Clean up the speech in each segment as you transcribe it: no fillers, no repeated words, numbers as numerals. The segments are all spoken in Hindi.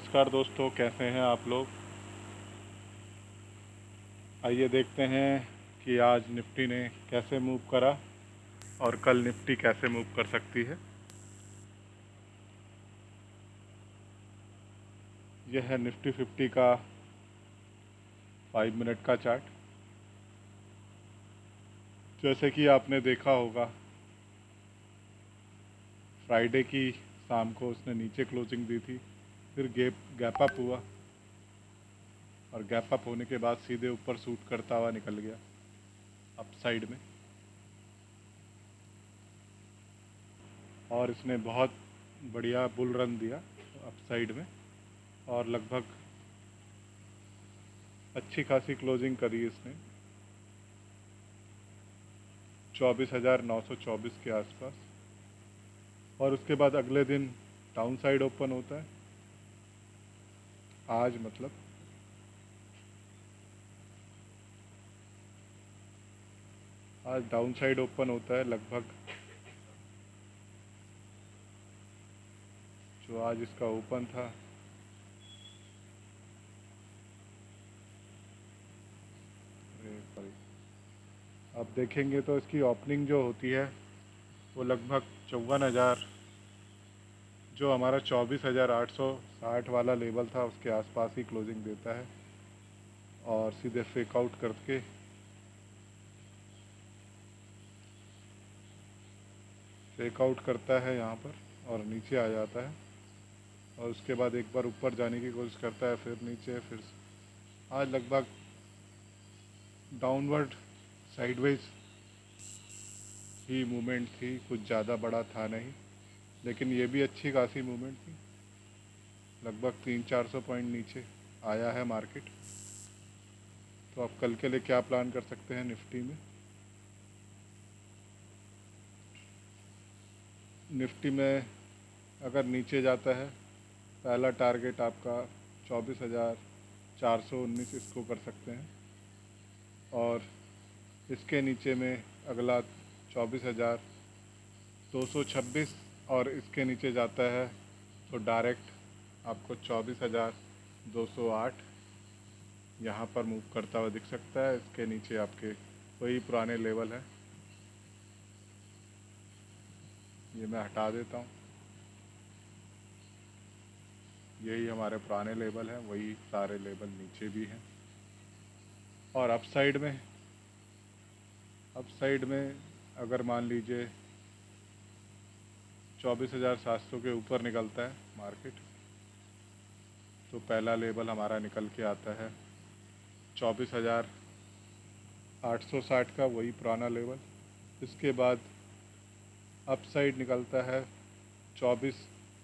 नमस्कार दोस्तों, कैसे हैं आप लोग। आइए देखते हैं कि आज निफ्टी ने कैसे मूव करा और कल निफ्टी कैसे मूव कर सकती है। यह है निफ्टी 50 का 5 मिनट का चार्ट। जैसे कि आपने देखा होगा, फ्राइडे की शाम को उसने नीचे क्लोजिंग दी थी, फिर गैप अप हुआ और गैप अप होने के बाद सीधे ऊपर शूट करता हुआ निकल गया अप साइड में। और इसने बहुत बढ़िया बुल रन दिया अप साइड में और लगभग अच्छी खासी क्लोजिंग करी इसने 24,924 के आसपास। और उसके बाद अगले दिन डाउन साइड ओपन होता है, आज मतलब आज डाउन साइड ओपन होता है लगभग। जो आज इसका ओपन था सॉरी, अब देखेंगे तो इसकी ओपनिंग जो होती है वो लगभग 54,000, जो हमारा 24,860 वाला लेवल था उसके आसपास ही क्लोजिंग देता है और सीधे फेक आउट करके करता है यहाँ पर और नीचे आ जाता है। और उसके बाद एक बार ऊपर जाने की कोशिश करता है, फिर नीचे, फिर आज लगभग डाउनवर्ड साइडवेज ही मूवमेंट थी, कुछ ज़्यादा बड़ा था नहीं, लेकिन ये भी अच्छी खासी मूवमेंट थी। लगभग 300-400 पॉइंट नीचे आया है मार्केट। तो आप कल के लिए क्या प्लान कर सकते हैं निफ्टी में। निफ्टी में अगर नीचे जाता है, पहला टारगेट आपका 24,419 इसको कर सकते हैं। और इसके नीचे में अगला 24,226 और इसके नीचे जाता है तो डायरेक्ट आपको 24,208 यहाँ पर मूव करता हुआ दिख सकता है। इसके नीचे आपके वही पुराने लेवल है, ये मैं हटा देता हूँ। यही हमारे पुराने लेवल हैं, वही सारे लेवल नीचे भी हैं। और अप साइड में अगर मान लीजिए 24,700 के ऊपर निकलता है मार्केट, तो पहला लेवल हमारा निकल के आता है 24,860 का, वही पुराना लेवल। इसके बाद अप साइड निकलता है 24,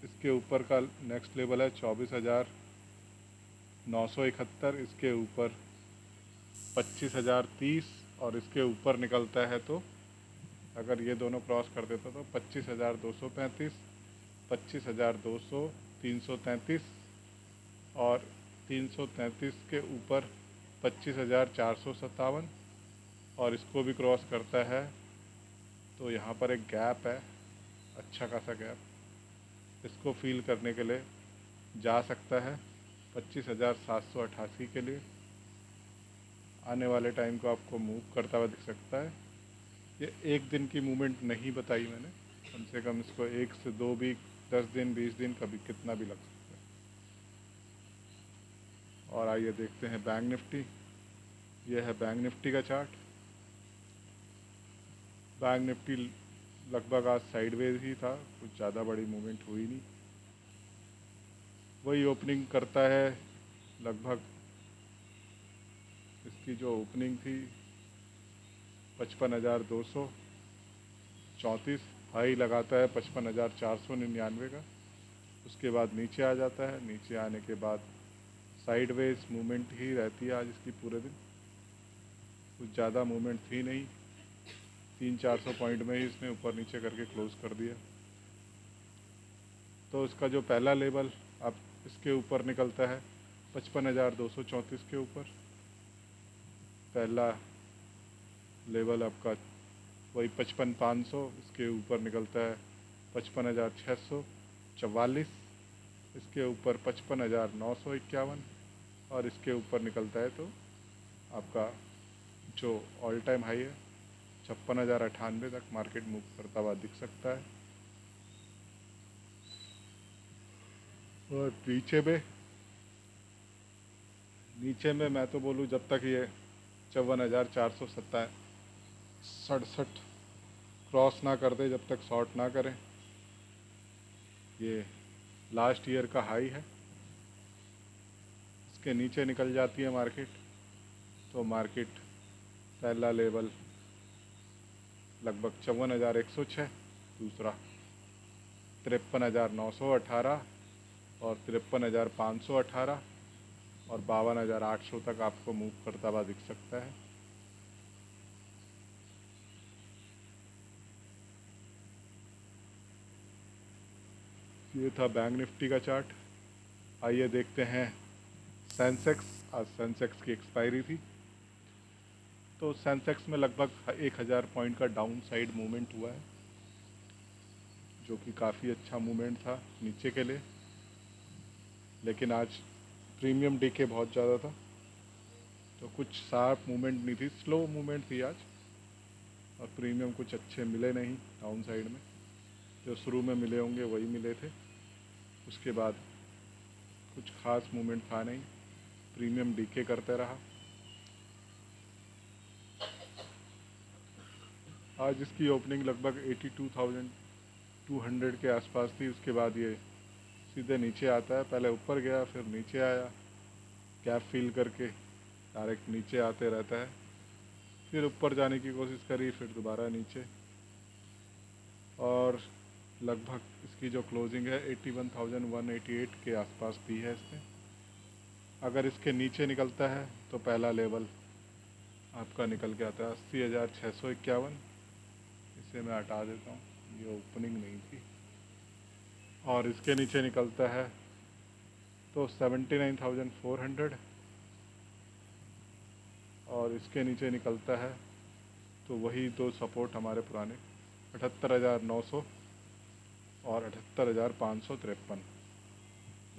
इसके ऊपर का नेक्स्ट लेवल है 24,971, इसके ऊपर 25,030 और इसके ऊपर निकलता है तो अगर ये दोनों क्रॉस कर देता तो 25,235, 25,200, 333 और 333 के ऊपर 25,457 और इसको भी क्रॉस करता है तो यहाँ पर एक गैप है, अच्छा खासा गैप। इसको फील करने के लिए जा सकता है 25,788 के लिए। आने वाले टाइम को आपको मूव करता हुआ दिख सकता है। ये एक दिन की मूवमेंट नहीं बताई मैंने, कम से कम इसको 1 से 2 वीक, 10 दिन, 20 दिन, कभी कितना भी लग सकता है। और आइए देखते हैं बैंक निफ्टी। यह है बैंक निफ्टी का चार्ट। बैंक निफ्टी लगभग आज साइडवेज ही था, कुछ ज़्यादा बड़ी मूवमेंट हुई नहीं। वही ओपनिंग करता है लगभग, इसकी जो ओपनिंग थी 55,234, हाई लगाता है 55,499 का। उसके बाद नीचे आ जाता है, नीचे आने के बाद साइडवेज मूवमेंट ही रहती है आज इसकी पूरे दिन, कुछ ज़्यादा मूवमेंट थी नहीं। 300-400 पॉइंट में ही इसने ऊपर नीचे करके क्लोज़ कर दिया। तो इसका जो पहला लेवल अब इसके ऊपर निकलता है 55,234 के ऊपर, पहला लेवल आपका वही 55,500, इसके ऊपर निकलता है 55,644 इसके ऊपर 55,951 और इसके ऊपर निकलता है तो आपका जो ऑल टाइम हाई है 56,098 तक मार्केट मूव करता हुआ दिख सकता है। और नीचे में मैं तो बोलूँ जब तक ये 54,467 क्रॉस ना कर दे जब तक शॉर्ट ना करें। ये लास्ट ईयर का हाई है, इसके नीचे निकल जाती है मार्केट तो मार्केट पहला लेवल लगभग 54,106, दूसरा 53,918 और 53,518 और 52,800 तक आपको मूव करता हुआ दिख सकता है। ये था बैंक निफ्टी का चार्ट। आइए देखते हैं सेंसेक्स। आज सेंसेक्स की एक्सपायरी थी तो सेंसेक्स में लगभग 1,000 पॉइंट का डाउन साइड मूवमेंट हुआ है, जो कि काफ़ी अच्छा मूवमेंट था नीचे के लिए। लेकिन आज प्रीमियम डीके बहुत ज़्यादा था तो कुछ शार्प मूवमेंट नहीं थी, स्लो मूवमेंट थी आज। और प्रीमियम कुछ अच्छे मिले नहीं डाउन साइड में, जो शुरू में मिले होंगे वही मिले थे। उसके बाद कुछ खास मूवमेंट था नहीं, प्रीमियम डीके करते रहा। आज इसकी ओपनिंग लगभग 82,200 के आसपास थी। उसके बाद ये सीधे नीचे आता है, पहले ऊपर गया फिर नीचे आया, गैप फिल करके डायरेक्ट नीचे आते रहता है, फिर ऊपर जाने की कोशिश करी, फिर दोबारा नीचे। और लगभग इसकी जो क्लोजिंग है 81,188 के आसपास दी है इसने। अगर इसके नीचे निकलता है तो पहला लेवल आपका निकल के आता है 80,651। इसे मैं हटा देता हूँ, ये ओपनिंग नहीं थी। और इसके नीचे निकलता है तो 79,400 और इसके नीचे निकलता है तो वही दो सपोर्ट हमारे पुराने 78,900 और 78,553।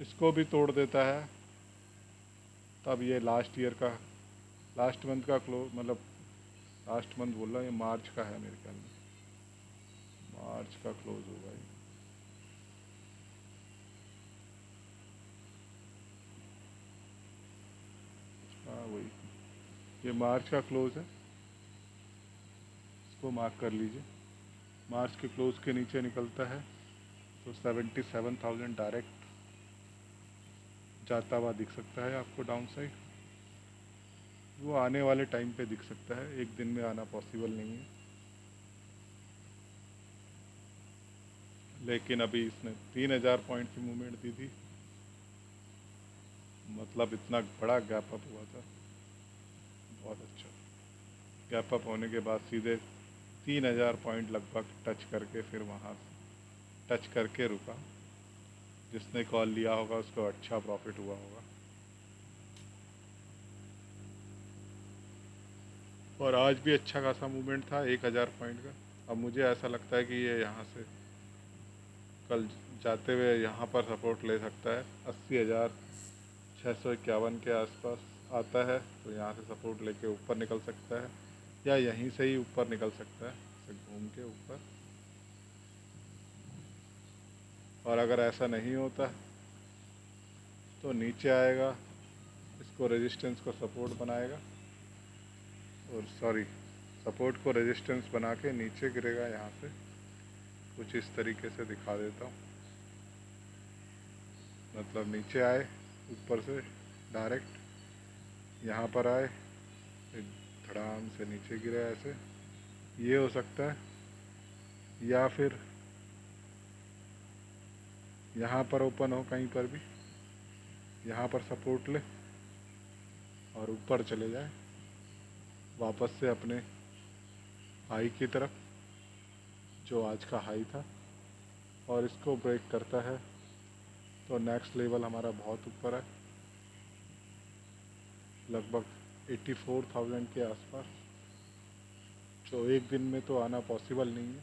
इसको भी तोड़ देता है तब ये लास्ट ईयर का लास्ट मंथ का मतलब लास्ट मंथ बोल रहा हूँ, ये मार्च का है मेरे ख्याल में, मार्च का क्लोज होगा ये। हाँ वही, ये मार्च का क्लोज है, इसको मार्क कर लीजिए। मार्च के क्लोज के नीचे निकलता है तो 77,000 डायरेक्ट जाता हुआ दिख सकता है आपको डाउन साइड। वो आने वाले टाइम पे दिख सकता है, एक दिन में आना पॉसिबल नहीं है। लेकिन अभी इसने 3,000 पॉइंट की मूवमेंट दी थी, मतलब इतना बड़ा गैप अप हुआ था, बहुत अच्छा। गैप अप होने के बाद सीधे 3,000 पॉइंट लगभग टच करके फिर वहाँ टच करके रुका। जिसने कॉल लिया होगा उसको अच्छा प्रॉफिट हुआ होगा। और आज भी अच्छा खासा मूवमेंट था 1,000 पॉइंट का। अब मुझे ऐसा लगता है कि ये यहाँ से कल जाते हुए यहाँ पर सपोर्ट ले सकता है, 80,651 के आसपास आता है तो यहाँ से सपोर्ट लेके ऊपर निकल सकता है, या यहीं से ही ऊपर निकल सकता है, ऐसे घूम के ऊपर। और अगर ऐसा नहीं होता तो नीचे आएगा, इसको रेजिस्टेंस को सपोर्ट बनाएगा, और सॉरी सपोर्ट को रेजिस्टेंस बना के नीचे गिरेगा यहाँ से। कुछ इस तरीके से दिखा देता हूँ, मतलब नीचे आए ऊपर से डायरेक्ट यहाँ पर आए, फिर धड़ाम से नीचे गिरे ऐसे, ये हो सकता है। या फिर यहाँ पर ओपन हो कहीं पर भी, यहाँ पर सपोर्ट ले और ऊपर चले जाए वापस से अपने हाई की तरफ, जो आज का हाई था, और इसको ब्रेक करता है तो नेक्स्ट लेवल हमारा बहुत ऊपर है, लगभग 84,000 के आसपास, जो एक दिन में तो आना पॉसिबल नहीं है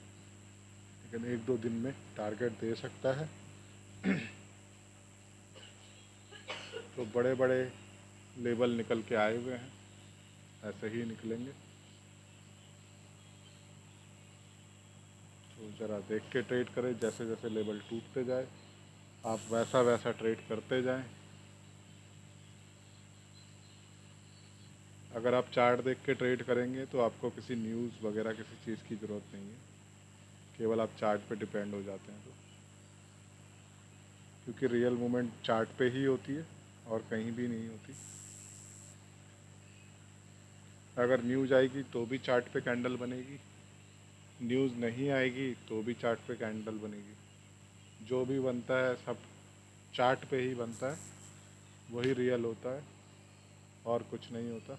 लेकिन एक दो दिन में टारगेट दे सकता है। तो बड़े बड़े लेबल निकल के आए हुए हैं, ऐसे ही निकलेंगे। तो ज़रा देख के ट्रेड करें, जैसे जैसे लेबल टूटते जाए आप वैसा वैसा ट्रेड करते जाएं। अगर आप चार्ट देख के ट्रेड करेंगे तो आपको किसी न्यूज़ वगैरह किसी चीज़ की ज़रूरत नहीं है, केवल आप चार्ट पे डिपेंड हो जाते हैं। तो क्योंकि रियल मूवमेंट चार्ट पे ही होती है और कहीं भी नहीं होती। अगर न्यूज़ आएगी तो भी चार्ट पे कैंडल बनेगी, न्यूज़ नहीं आएगी तो भी चार्ट पे कैंडल बनेगी। जो भी बनता है सब चार्ट पे ही बनता है, वही रियल होता है और कुछ नहीं होता।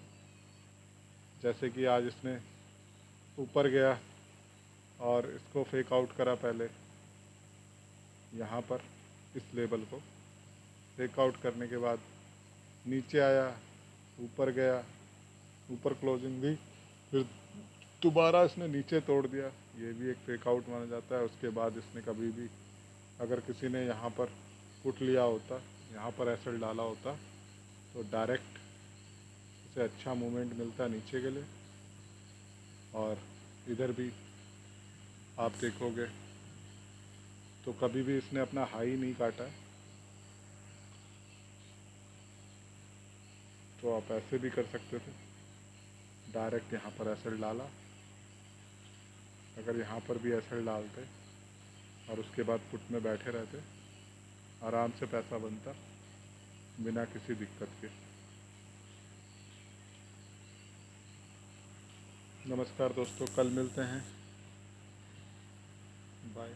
जैसे कि आज इसने ऊपर गया और इसको फेक आउट करा पहले, यहाँ पर इस लेबल को फेक आउट करने के बाद नीचे आया, ऊपर गया, ऊपर क्लोजिंग दी, फिर दोबारा इसने नीचे तोड़ दिया, ये भी एक फेक आउट माना जाता है। उसके बाद इसने कभी भी, अगर किसी ने यहाँ पर पुट लिया होता, यहाँ पर एसेल डाला होता, तो डायरेक्ट इसे अच्छा मूवमेंट मिलता नीचे के लिए। और इधर भी आप देखोगे तो कभी भी इसने अपना हाई नहीं काटा है। तो आप ऐसे भी कर सकते थे, डायरेक्ट यहाँ पर एसेल डाला, अगर यहाँ पर भी एसेल डालते और उसके बाद पुट में बैठे रहते, आराम से पैसा बनता बिना किसी दिक्कत के। नमस्कार दोस्तों, कल मिलते हैं, बाय।